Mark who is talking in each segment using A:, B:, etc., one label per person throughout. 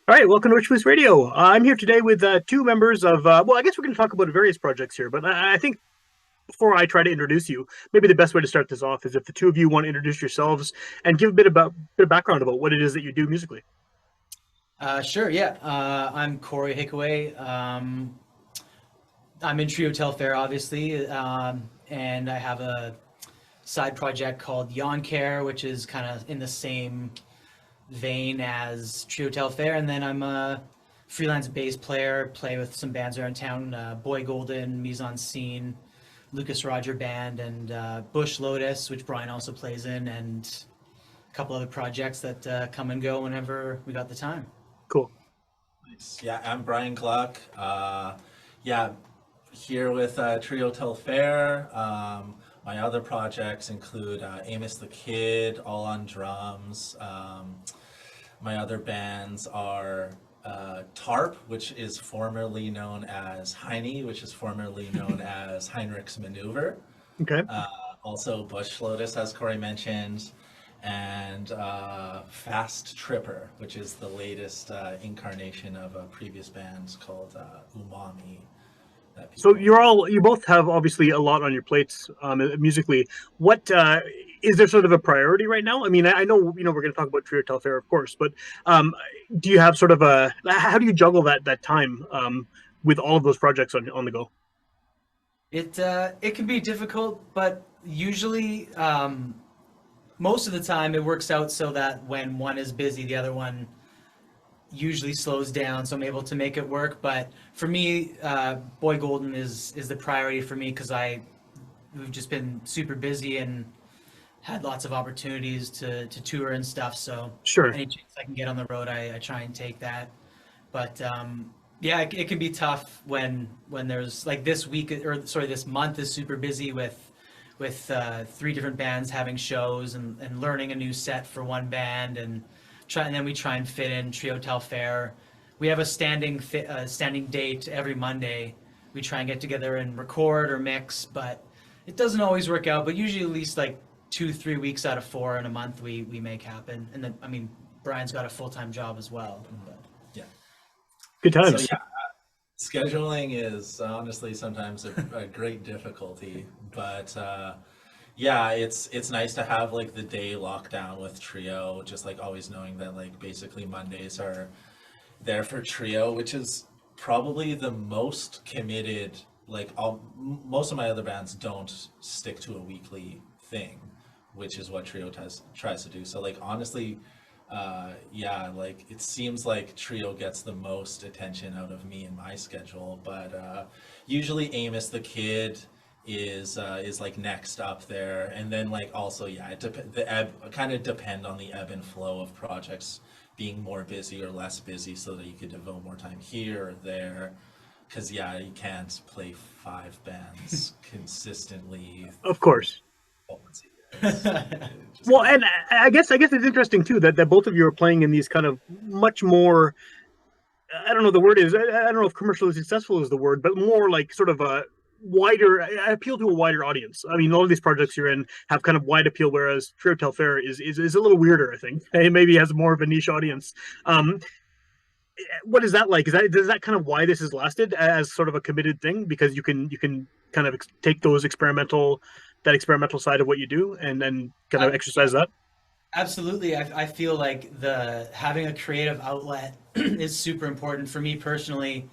A: All right, welcome to Witchpolice Radio. I'm here today with two members of, well, I guess we're going to talk about various projects here, but I think before I try to introduce you, maybe the best way to start this off is if the two of you want to introduce yourselves and give a bit of background about what it is that you do musically.
B: Sure, yeah. I'm Corey Hickaway. I'm in Trío Telfær, obviously, and I have a side project called Yawn Care, which is kind of in the same vein as Trío Telfær. And then I'm a freelance bass player, play with some bands around town, Boy Golden, Mise en Scene, Lucas Roger Band, and Bush Lotus, which Brian also plays in, and a couple other projects that come and go whenever we got the time.
A: Cool.
C: Nice. Yeah, I'm Brian Gluck. Yeah, here with Trío Telfær. My other projects include Amos the Kid, all on drums. My other bands are TARP, which is formerly known as Heine, which is formerly known as Heinrich's Maneuver.
A: Okay.
C: Also Bush Lotus, as Corey mentioned, and Fast Tripper, which is the latest incarnation of a previous band called Umami.
A: So you both have obviously a lot on your plates musically. What is there sort of a priority right now? I mean, I know we're going to talk about Trío Telfær, of course, but do you have sort of how do you juggle that time with all of those projects on the go?
B: It can be difficult, but usually most of the time it works out so that when one is busy, the other one usually slows down, so I'm able to make it work. But for me, Boy Golden is the priority for me because we've just been super busy and had lots of opportunities to tour and stuff. So
A: Sure.
B: any chance I can get on the road, I try and take that. But yeah, it can be tough when there's like this week, or sorry, this month is super busy with three different bands having shows and learning a new set for one band, and then we try and fit in Trío Telfær. We have a standing date every Monday. We try and get together and record or mix, but it doesn't always work out. But usually at least like 2-3 weeks out of 4 in a month we make happen. And then, I mean, Brian's got a full-time job as well. But.
C: Yeah.
A: Good times.
C: So yeah, scheduling is honestly sometimes a great difficulty, but yeah, it's nice to have like the day locked down with Trío, just like always knowing that like basically Mondays are there for Trío, which is probably the most committed. Like most of my other bands don't stick to a weekly thing, which is what Trío tries to do. So like honestly, yeah, like it seems like Trío gets the most attention out of me and my schedule, but usually Amos the Kid is like next up there, and then like also yeah, kind of depend on the ebb and flow of projects being more busy or less busy, so that you could devote more time here or there, because yeah, you can't play 5 bands consistently.
A: Of course.
C: Once a year.
A: Well, and I guess it's interesting too that both of you are playing in these kind of much more, I don't know the word is, I don't know if commercially successful is the word, but more like sort of a wider, appeal to a wider audience. I mean, all of these projects you're in have kind of wide appeal, whereas Trío Telfær is a little weirder, I think. It maybe has more of a niche audience. What is that like? Is that kind of why this has lasted as sort of a committed thing? Because you can kind of take that experimental side of what you do and then kind of exercise that.
B: Absolutely. I feel like having a creative outlet is super important for me personally,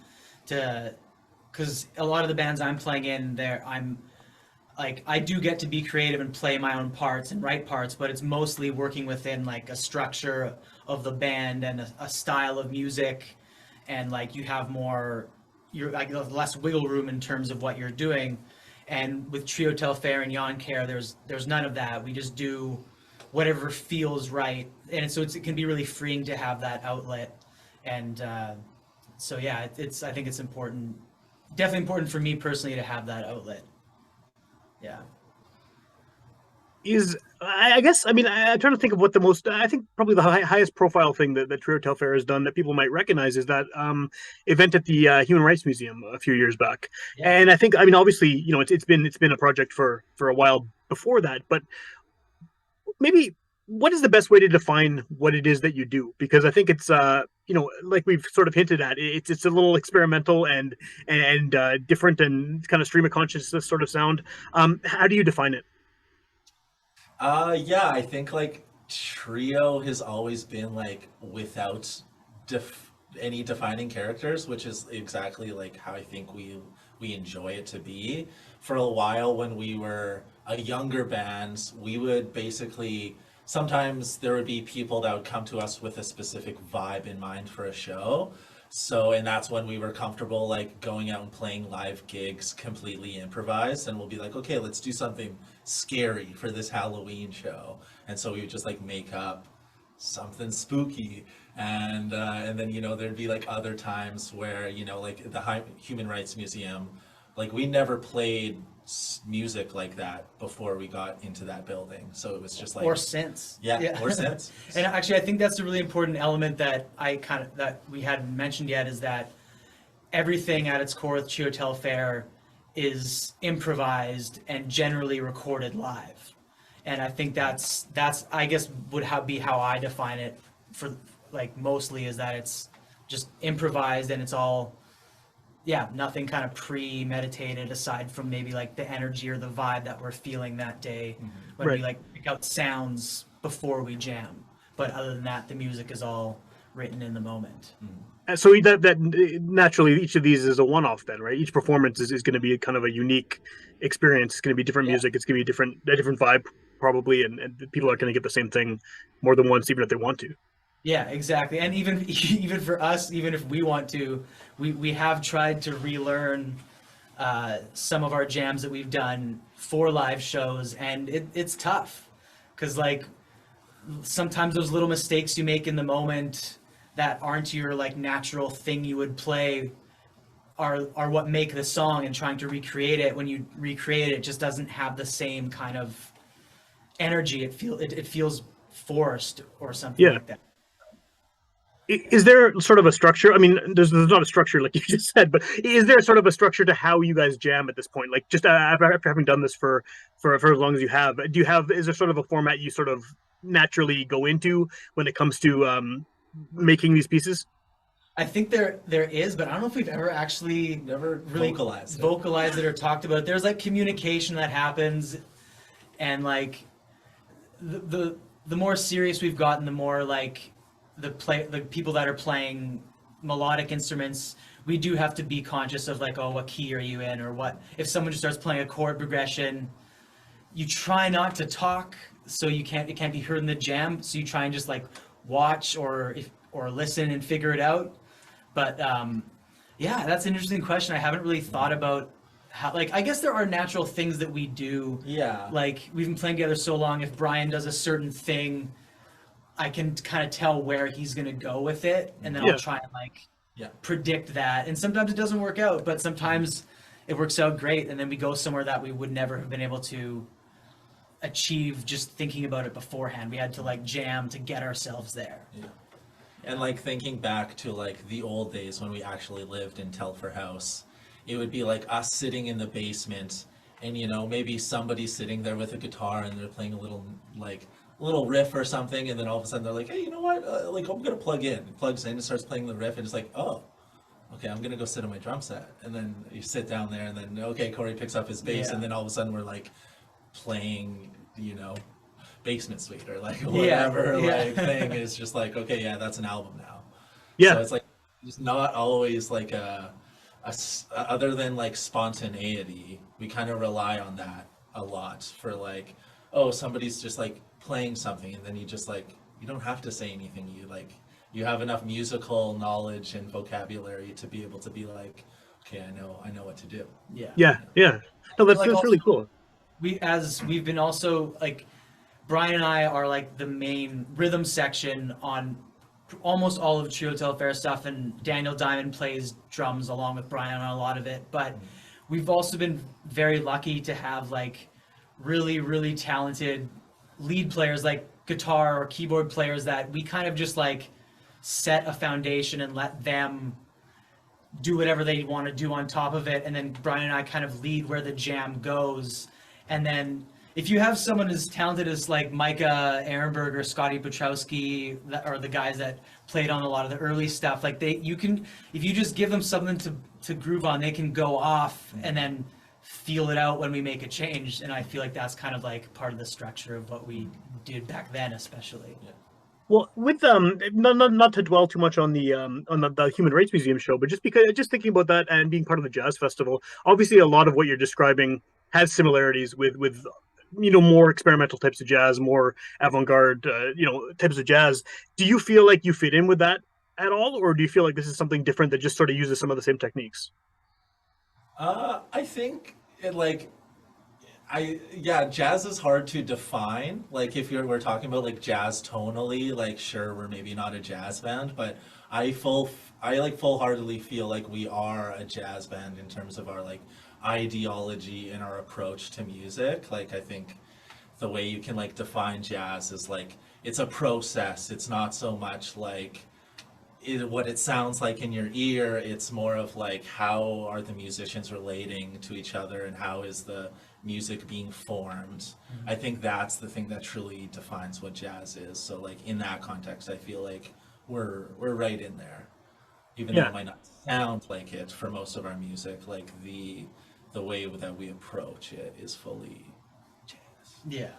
B: because a lot of the bands I'm playing in there, I do get to be creative and play my own parts and write parts, but it's mostly working within like a structure of the band and a style of music, and like you're like less wiggle room in terms of what you're doing. And with Trío Telfær and Yawn Care, there's none of that. We just do whatever feels right, and it can be really freeing to have that outlet. And so yeah, I think it's important, definitely important for me personally to have that outlet. Yeah.
A: I guess, I mean, I'm trying to think of what the most, I think probably the highest profile thing that Trío Telfær has done that people might recognize is that event at the Human Rights Museum a few years back.
B: Yeah.
A: And I think, I mean, obviously, it's been a project for a while before that, but maybe what is the best way to define what it is that you do? Because I think it's you know, like we've sort of hinted at, it's a little experimental and different and kind of stream of consciousness sort of sound. How do you define it?
C: Yeah, I think like Trio has always been like without any defining characters, which is exactly like how I think we enjoy it to be. For a while, when we were a younger band, we would basically sometimes there would be people that would come to us with a specific vibe in mind for a show. So, and that's when we were comfortable like going out and playing live gigs completely improvised, and we'll be like, okay, let's do something scary for this Halloween show. And so we would just like make up something spooky, and then there'd be like other times where like the Human Rights Museum, like we never played music like that before we got into that building, so it was just like
B: Or since.
C: yeah. Or since.
B: And actually, I think that's a really important element that that we hadn't mentioned yet, is that everything at its core with Trío Telfær is improvised and generally recorded live. And I think that's I guess would be how I define it, for like mostly, is that it's just improvised and it's all nothing kind of premeditated aside from maybe like the energy or the vibe that we're feeling that day when we like pick out sounds before we jam. But other than that, the music is all written in the moment.
A: So that naturally, each of these is a one-off then, right? Each performance is going to be kind of a unique experience. It's going to be different music. It's going to be a different vibe probably, and people are going to get the same thing more than once, even if they want to.
B: Yeah, exactly. And even for us, even if we want to, we have tried to relearn some of our jams that we've done for live shows, and it's tough because like sometimes those little mistakes you make in the moment that aren't your like natural thing you would play are what make the song, and trying to recreate it, when you recreate it, just doesn't have the same kind of energy. It feels forced or something like that.
A: Is there sort of a structure? I mean, there's not a structure like you just said, but is there sort of a structure to how you guys jam at this point? Like just after having done this for as long as you have, is there sort of a format you sort of naturally go into when it comes to making these pieces?
B: I think there is, but I don't know if we've ever actually
C: Never
B: really
C: vocalized
B: it or talked about it. There's like communication that happens, and like the more serious we've gotten, the more like the people that are playing melodic instruments, we do have to be conscious of like, oh, what key are you in, or what if someone just starts playing a chord progression. You try not to talk, so it can't be heard in the jam. So you try and just like watch or listen and figure it out. But that's an interesting question. I haven't really thought about how, like, I guess there are natural things that we do.
C: Yeah.
B: Like we've been playing together so long. If Brian does a certain thing, I can kind of tell where he's going to go with it, and then I'll try and like predict that. And sometimes it doesn't work out, but sometimes it works out great, and then we go somewhere that we would never have been able to achieve just thinking about it beforehand. We had to like jam to get ourselves there.
C: Yeah. And like thinking back to like the old days when we actually lived in Telfær House, it would be like us sitting in the basement, and maybe somebody sitting there with a guitar and they're playing a little riff or something, and then all of a sudden they're like, hey, you know what, like I'm gonna plug in. It plugs in and starts playing the riff, and it's like, oh, okay, I'm gonna go sit on my drum set. And then you sit down there, and then okay, Corey picks up his bass, and then all of a sudden we're like playing Basement Suite or like whatever like thing is just like, okay, that's an album now. So it's like it's not always like a other than like spontaneity, we kind of rely on that a lot for like, oh, somebody's just like playing something, and then you just like, you don't have to say anything, you have enough musical knowledge and vocabulary to be able to be like, okay, I know what to do.
A: No, that's really cool.
B: We've been also like, Brian and I are like the main rhythm section on almost all of Trío Telfær stuff, and Daniel Diamond plays drums along with Brian on a lot of it. But we've also been very lucky to have like really, really talented lead players, like guitar or keyboard players, that we kind of just like set a foundation and let them do whatever they want to do on top of it. And then Brian and I kind of lead where the jam goes. And then if you have someone as talented as like Micah Ehrenberg or Scotty Petrowski, or the guys that played on a lot of the early stuff, like you can, if you just give them something to groove on, they can go off and then feel it out when we make a change. And I feel like that's kind of like part of the structure of what we did back then, especially.
C: Yeah.
A: Well, with not to dwell too much on the Human Rights Museum show, but just thinking about that and being part of the jazz festival, obviously a lot of what you're describing has similarities with more experimental types of jazz, more avant-garde types of jazz. Do you feel like you fit in with that at all, or do you feel like this is something different that just sort of uses some of the same techniques?
C: I think it like jazz is hard to define. Like if we're talking about like jazz tonally, like sure we're maybe not a jazz band, but I full-heartedly feel like we are a jazz band in terms of our like ideology and our approach to music. Like I think the way you can like define jazz is like it's a process. It's not so much like what it sounds like in your ear. It's more of like how are the musicians relating to each other and how is the music being formed. Mm-hmm. I think that's the thing that truly defines what jazz is. So like in that context, I feel like we're right in there, even though it might not sound like it for most of our music. Like the way that we approach it is fully jazz.
B: Yeah,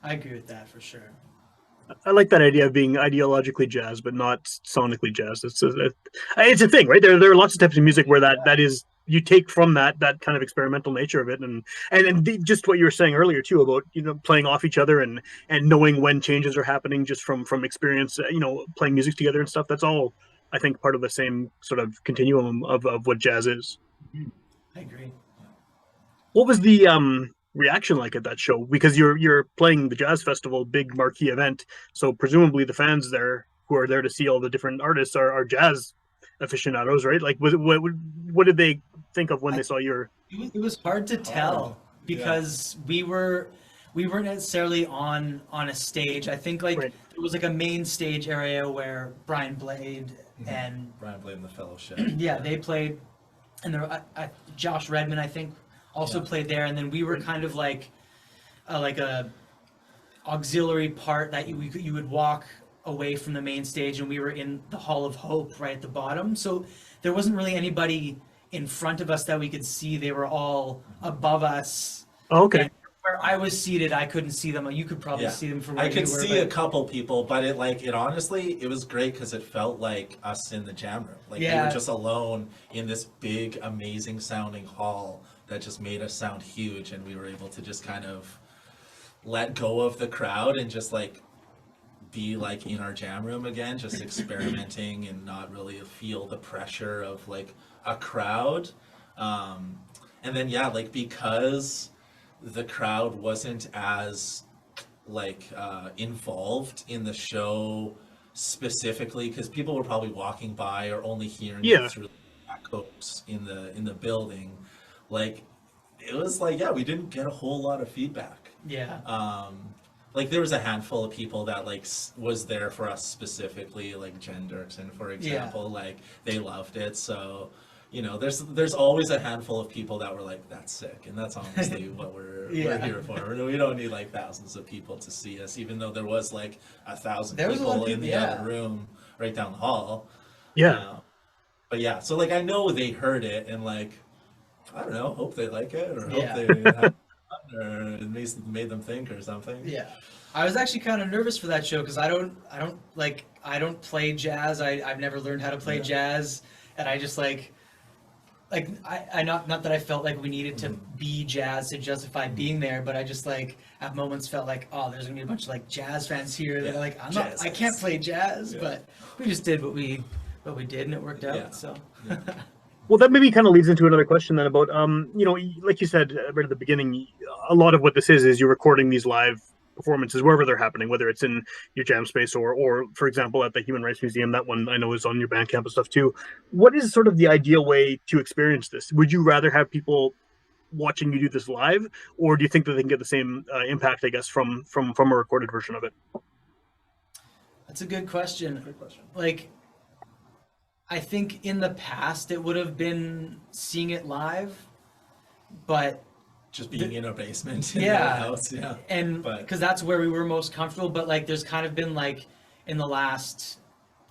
B: I agree with that for sure.
A: I like that idea of being ideologically jazz, but not sonically jazz. It's a thing, right? There are lots of types of music where that is, you take from that kind of experimental nature of it, and just what you were saying earlier too about playing off each other and knowing when changes are happening just from experience, playing music together and stuff. That's all, I think, part of the same sort of continuum of what jazz is.
B: I agree.
A: What was the reaction like at that show? Because you're playing the jazz festival, big marquee event, so presumably the fans there who are there to see all the different artists are jazz aficionados, right? Like, what did they think of when they saw your?
B: It was hard to tell because we weren't necessarily on a stage. I think like it was like a main stage area where Brian Blade and
C: the Fellowship.
B: Yeah, they played, and there Josh Redman, I think, also played there, and then we were kind of like a auxiliary part that you would walk away from the main stage, and we were in the Hall of Hope right at the bottom. So there wasn't really anybody in front of us that we could see. They were all above us.
A: Oh, okay.
B: And where I was seated, I couldn't see them. You could probably see them from where
C: I could
B: you were,
C: see a couple people, but it honestly, it was great because it felt like us in the jam room. Like we were just alone in this big, amazing sounding hall that just made us sound huge, and we were able to just kind of let go of the crowd and just like be like in our jam room again, just experimenting and not really feel the pressure of like a crowd. And then like because the crowd wasn't as like involved in the show specifically, because people were probably walking by or only hearing it through echoes in the building. Like it was like we didn't get a whole lot of feedback. Like there was a handful of people that like was there for us specifically, like Jen Dirksen, for example. Like they loved it. So there's always a handful of people that were like, that's sick, and that's honestly what we're here for. We don't need like thousands of people to see us, even though there was like 1,000 people in the other room right down the hall. But so like I know they heard it, and like I don't know, hope they like it, or hope they have fun, or it made them think or something.
B: I was actually kind of nervous for that show because I don't play jazz. I've never learned how to play jazz, and I just like I not that I felt like we needed to be jazz to justify being there, but I just like at moments felt like, oh, there's gonna be a bunch of like jazz fans here. They're like, I can't play jazz, but we just did what we did, and it worked out. So.
A: Well, that maybe kind of leads into another question then about, like you said right at the beginning, a lot of what this is you're recording these live performances wherever they're happening, whether it's in your jam space or for example, at the Human Rights Museum. That one I know is on your Bandcamp and stuff too. What is sort of the ideal way to experience this? Would you rather have people watching you do this live, or do you think that they can get the same impact, I guess, from a recorded version of it?
B: That's a good question. Like, I think in the past it would have been seeing it live, but
C: just being in a basement in
B: Yeah.
C: their house. Yeah.
B: And
C: But-
B: because that's where we were most comfortable, but like there's kind of been like in the last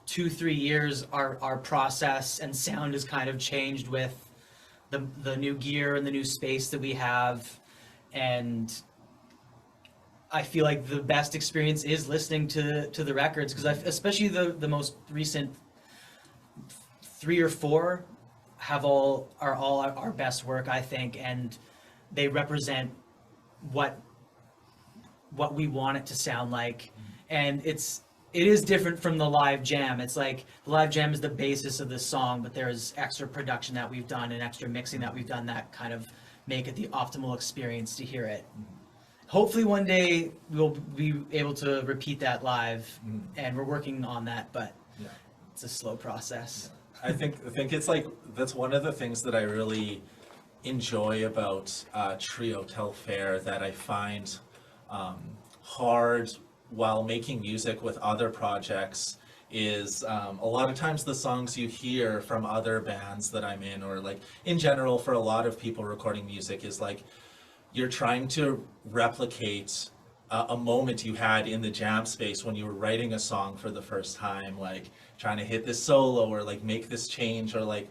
B: 2-3 years our process and sound has kind of changed with the new gear and the new space that we have, and I feel like the best experience is listening to the records, because especially the most recent 3 or 4 are all our best work, I think, and they represent what we want it to sound like. And it is different from the live jam. It's like the live jam is the basis of the song, but there's extra production that we've done and extra mixing that we've done that kind of make it the optimal experience to hear it. Hopefully one day we'll be able to repeat that live, and we're working on that, but
C: Yeah.
B: it's a slow process.
C: I think it's like, that's one of the things that I really enjoy about Trío Telfær, that I find hard while making music with other projects, is a lot of times the songs you hear from other bands that I'm in, or like in general for a lot of people recording music, is like you're trying to replicate a moment you had in the jam space when you were writing a song for the first time, like trying to hit this solo or like make this change, or like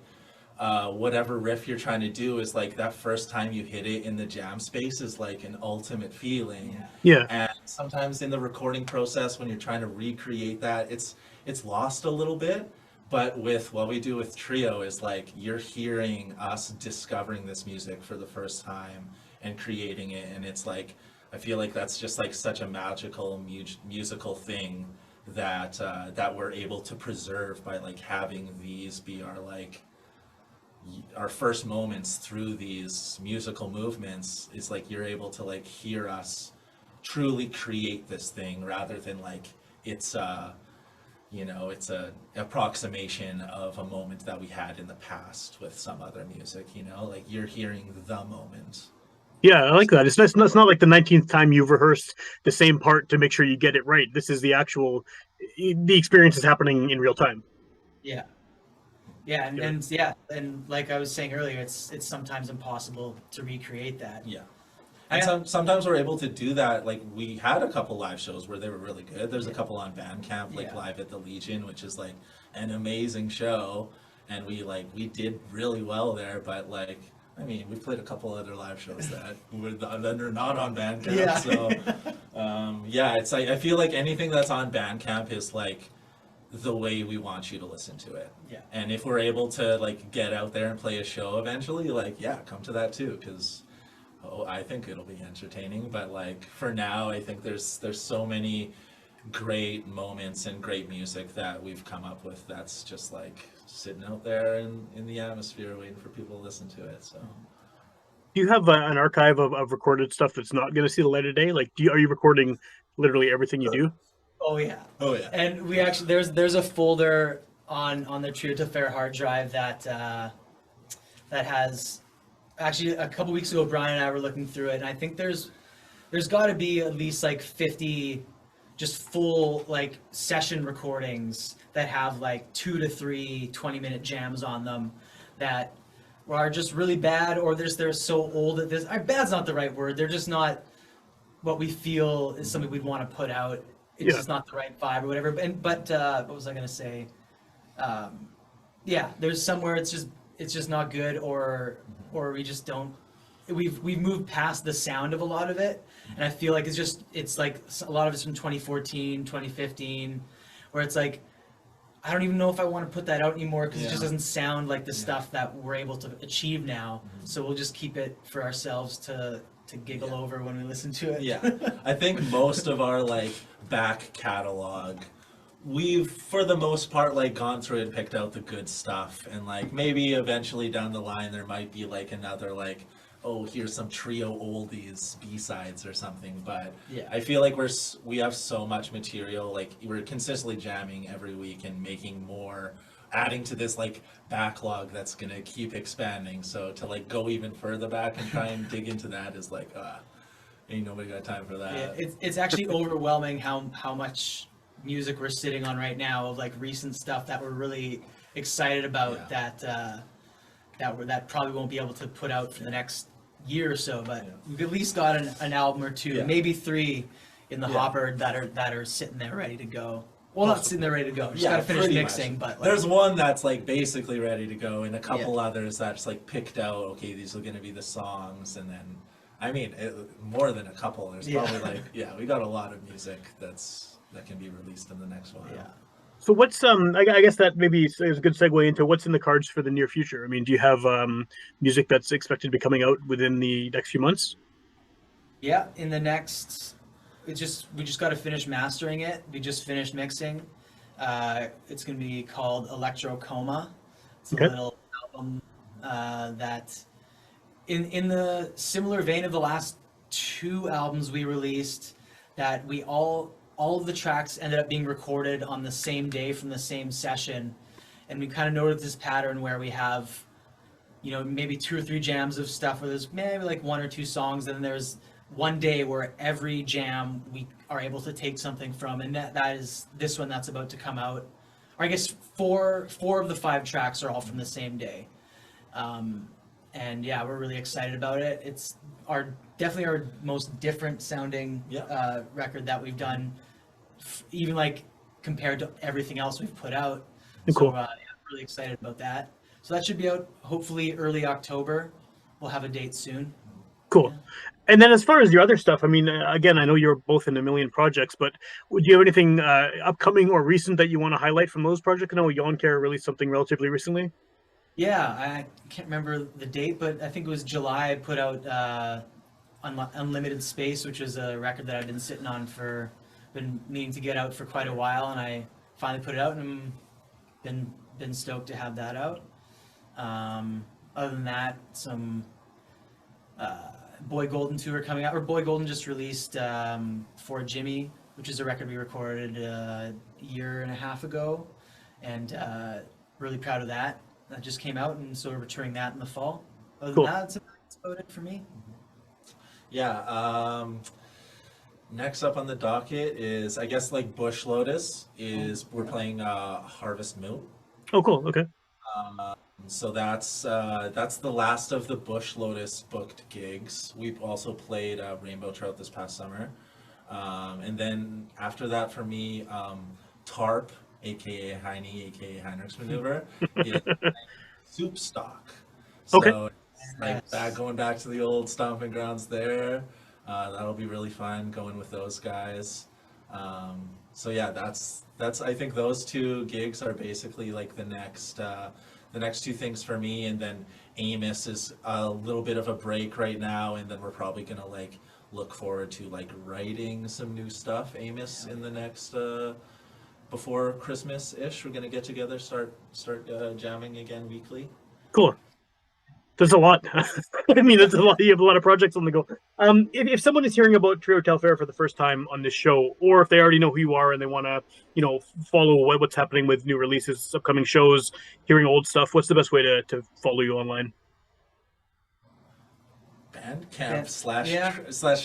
C: whatever riff you're trying to do, is like that first time you hit it in the jam space is like an ultimate feeling.
A: Yeah.
C: And sometimes in the recording process, when you're trying to recreate that, it's lost a little bit. But with what we do with Trio is like you're hearing us discovering this music for the first time and creating it, and it's like I feel like that's just like such a magical musical thing that that we're able to preserve by like having these be our first moments through these musical movements. Is like you're able to like hear us truly create this thing, rather than like it's it's a approximation of a moment that we had in the past with some other music, like you're hearing the moment.
A: Yeah, I like that. It's not like the 19th time you've rehearsed the same part to make sure you get it right. This is the experience is happening in real time.
B: Yeah. Yeah, and like I was saying earlier, it's sometimes impossible to recreate that.
C: Yeah. And sometimes we're able to do that. Like we had a couple live shows where they were really good. There's a couple on Bandcamp, like Live at the Legion, which is like an amazing show, and we did really well there. But like, I mean, we played a couple other live shows that are not on Bandcamp.
B: Yeah.
C: So it's like I feel like anything that's on Bandcamp is like the way we want you to listen to it.
B: Yeah.
C: And if we're able to like get out there and play a show eventually, like come to that too, because I think it'll be entertaining. But like for now, I think there's so many great moments and great music that we've come up with that's just like sitting out there in the atmosphere waiting for people to listen to it. So
A: Do you have an archive of recorded stuff that's not going to see the light of day? Like, are you recording literally everything you do?
B: Oh yeah.
C: Oh yeah.
B: And we actually there's a folder on the Trío Telfær hard drive that has actually a couple weeks ago Brian and I were looking through it, and I think there's got to be at least like 50 just full like session recordings that have like 2 to 3 20-minute jams on them that are just really bad, or they're so old that bad's not the right word. They're just not what we feel is something we'd want to put out. It's just not the right vibe or whatever. But what was I gonna say? There's somewhere it's just not good, or we just don't. We've moved past the sound of a lot of it, and I feel like it's like a lot of it's from 2014, 2015, where it's like I don't even know if I want to put that out anymore because it just doesn't sound like the stuff that we're able to achieve now. So we'll just keep it for ourselves to giggle over when we listen to it.
C: Yeah, I think most of our like back catalog, we've for the most part like gone through and picked out the good stuff, and like maybe eventually down the line there might be like another like, oh, here's some Trio oldies B-sides or something. But I feel like we have so much material, like we're consistently jamming every week and making more, adding to this like backlog that's gonna keep expanding. So to like go even further back and try and dig into that is like ain't nobody got time for that.
B: Yeah, it's actually overwhelming how much music we're sitting on right now of like recent stuff that we're really excited about that probably won't be able to put out for the next year or so, but
C: Yeah.
B: we've at least got an album or two,
C: Yeah.
B: maybe 3 in the
C: Yeah.
B: hopper that are sitting there ready to go. Well, not sitting there ready to go. Just
C: Yeah,
B: gotta finish
C: pretty
B: mixing,
C: much.
B: but like,
C: There's one that's like basically ready to go, and a couple others that's like picked out. Okay, these are gonna be the songs, and then, I mean, more than a couple. There's probably like, we got a lot of music that can be released in the next while.
B: yeah.
A: So what's I guess that maybe is a good segue into what's in the cards for the near future. I mean, do you have music that's expected to be coming out within the next few months?
B: Yeah, in the next, we just got to finish mastering it. We just finished mixing. It's gonna be called Electro Coma. It's a
A: Okay.
B: little album that, in the similar vein of the last 2 albums we released, that we all of the tracks ended up being recorded on the same day from the same session, and we kind of noticed this pattern where we have, maybe 2 or 3 jams of stuff where there's maybe like 1 or 2 songs, and then there's one day where every jam we are able to take something from, and that is this one that's about to come out. Or I guess 4 of the 5 tracks are all from the same day. And yeah, we're really excited about it. It's definitely our most different sounding record that we've done, even like compared to everything else we've put out.
A: Cool.
B: So really excited about that. So that should be out hopefully early October. We'll have a date soon.
A: Cool.
B: Yeah.
A: And then as far as your other stuff, I mean, again, I know you're both in a million projects, but would you have anything upcoming or recent that you want to highlight from those projects? I know Yoncare released something relatively recently.
B: Yeah, I can't remember the date, but I think it was July. I put out Unlimited Space, which was a record that I've been sitting on been meaning to get out for quite a while, and I finally put it out, and been stoked to have that out. Other than that, some Boy Golden tour coming out, or Boy Golden just released For Jimmy, which is a record we recorded a year and a half ago, and really proud of that. That just came out, and so we're returning that in the fall. Other
A: Cool.
B: than that, that's about it for me.
C: Yeah. Next up on the docket is, I guess, like Bush Lotus we're playing Harvest Moon.
A: Oh, cool. Okay.
C: So that's the last of the Bush Lotus booked gigs. We've also played Rainbow Trout this past summer, and then after that for me, TARP, aka Heine, aka Heinrich's Maneuver, is Soup Stock. So
A: Okay.
C: it's like that, going back to the old stomping grounds there. That'll be really fun going with those guys. So yeah, that's I think those 2 gigs are basically like the next 2 things for me, and then Amos is a little bit of a break right now, and then we're probably gonna like look forward to like writing some new stuff. Amos in the next before Christmas-ish, we're gonna get together, start jamming again weekly.
A: Cool. There's a lot. I mean, there's a lot. You have a lot of projects on the go. If someone is hearing about Trío Telfær for the first time on this show, or if they already know who you are and they want to, follow what's happening with new releases, upcoming shows, hearing old stuff, what's the best way to follow you online?
C: Bandcamp slash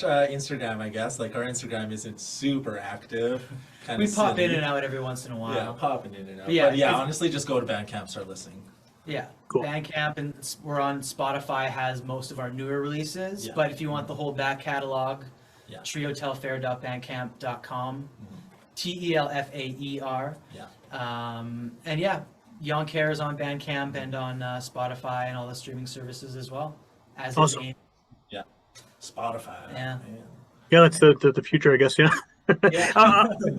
C: Instagram, I guess. Like, our Instagram isn't super active.
B: We pop in and out every once in a while.
C: Yeah, popping in and out.
B: Yeah,
C: but yeah, honestly, just go to Bandcamp, start listening.
B: Yeah,
A: Cool.
B: Bandcamp, and we're on Spotify, has most of our newer releases.
C: Yeah.
B: But if you want the whole back catalog,
C: Yeah.
B: triotelfair.bandcamp.com, TELFAER.
C: Yeah.
B: And yeah, Yoncare is on Bandcamp and on Spotify and all the streaming services as well. As is
A: Awesome.
B: Amy.
C: Yeah. Spotify.
B: Yeah.
C: Man.
A: Yeah, that's the future, I guess. Yeah.
B: Yeah.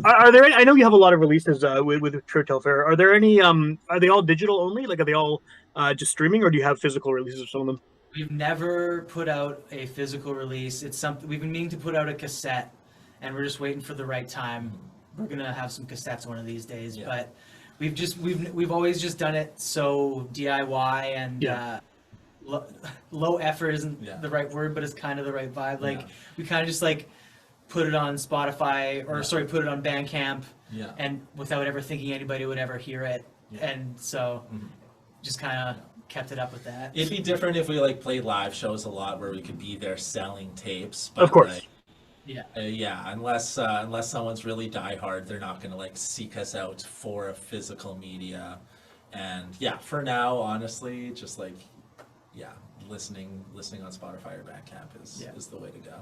A: Are there any, I know you have a lot of releases with Trío Telfær. Are there any are they all digital only? Like, are they all just streaming, or do you have physical releases of some of them?
B: We've never put out a physical release. It's something we've been meaning to put out a cassette, and we're just waiting for the right time. We're gonna have some cassettes one of these days,
C: Yeah.
B: but we've always just done it so DIY and low effort isn't the right word, but it's kind of the right vibe. Like we kind of just like put it on Spotify put it on Bandcamp, and without ever thinking anybody would ever hear it, and so just kind of kept it up with that.
C: It'd be different if we like played live shows a lot where we could be there selling tapes. But,
A: Of course.
C: Unless someone's really diehard, they're not gonna like seek us out for a physical media. And yeah, for now, honestly, just like listening on Spotify or Bandcamp is the way to go.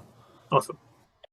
A: Awesome.